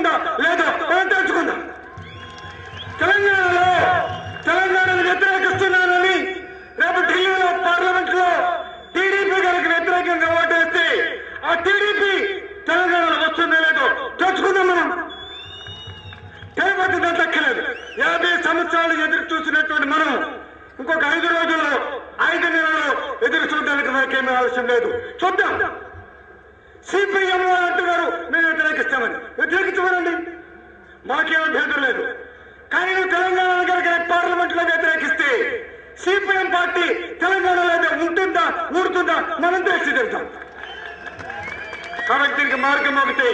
ఉంటుందా లేదో మనం తెలుసుకుందాం. తెలంగాణను వ్యతిరేకిస్తున్నానని రేపు ఢిల్లీలో పార్లమెంట్ లో టీడీపీ గారికి వ్యతిరేకంగా ఓటేస్తే ఆ టీడీపీ తెలంగాణలో వస్తుందో లేదో తెలుసుకుందాం. మనం తిరుపతి దక్కలేదు. 50 సంవత్సరాలు ఎదురు చూసినటువంటి మనం ఇంకొక 5 రోజుల్లో 5 నెలల్లో ఎదురు చూడడానికి మనకేమీ అవసరం లేదు. చూద్దాం. సిపిఎం అంటున్నారు మేము వ్యతిరేకిస్తామని. వ్యతిరేకించమనండి, మాకేమీ భేదం లేదు. కానీ నువ్వు తెలంగాణ కనుక పార్లమెంట్ లో వ్యతిరేకిస్తే సిపిఎం పార్టీ తెలంగాణలో అయితే ఉంటుందా ఊరుతుందా మనం తెలిసి తెలుద్దాం. కాబట్టి ఇంక మార్గం ఒకటి,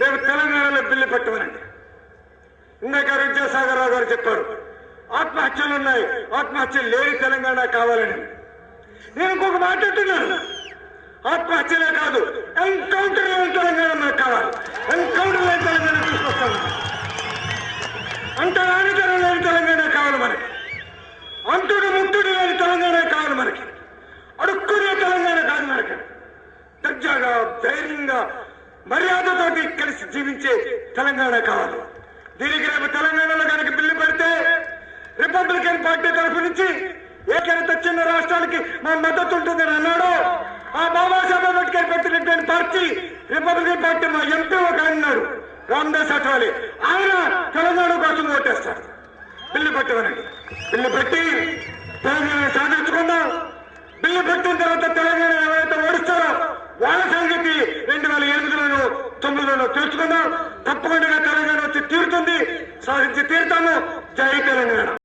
రేపు తెలంగాణలో బిల్లు పెట్టమనండి. ఇందాక విద్యాసాగరరావు గారు చెప్పారు ఆత్మహత్యలు ఉన్నాయి, ఆత్మహత్యలు లేని తెలంగాణ కావాలని. నేను ఇంకొక మాట అంటున్నాను, ఆత్మహత్యలే కాదు ఎన్కౌంటర్ లేని తెలంగాణ మనకు కావాలి. ఎన్కౌంటర్ లేని తెలంగాణ తీసుకొస్తాను. అంతరానితనం లేని తెలంగాణ కావాలి మనకి. అంటుడు ముట్టుడు లేని తెలంగాణ కావాలి మనకి. అడుక్కునే తెలంగాణ కాదు మనకి. దర్జాగా ధైర్యంగా మర్యాదతోటి కలిసి జీవించే తెలంగాణ కావాలి. దీనికి రేపు తెలంగాణలో కనుక బిల్లు పెడితే రిపబ్లికన్ పార్టీ తరఫు నుంచి ఏకైనా చిన్న రాష్ట్రాలకి మా మద్దతు ఉంటుందని అన్నాడు. ఆ బాబాసాహెబ్ అంబేద్కర్ పెట్టినటువంటి పార్టీ రిపబ్లికన్ పార్టీ మా ఎంపీ ఒక అన్నాడు రామదాస్ అఠవాలే, ఆయన తెలంగాణ కోసం ఓటేస్తాడు. బిల్లు పెట్టమనండి. బిల్లు పెట్టి తెలంగాణ సాధించుకుందాం. బిల్లు పెట్టిన తర్వాత తెలంగాణ ఎవరైతే ఓడిస్తారో వాళ్ళ సంగతి 2008లోనూ 2009లోనూ తెలుసుకుందాం. తప్పకుండా తెలంగాణ వచ్చి తీరుతుంది, సాధించి తీరుతాము. జై తెలంగాణ.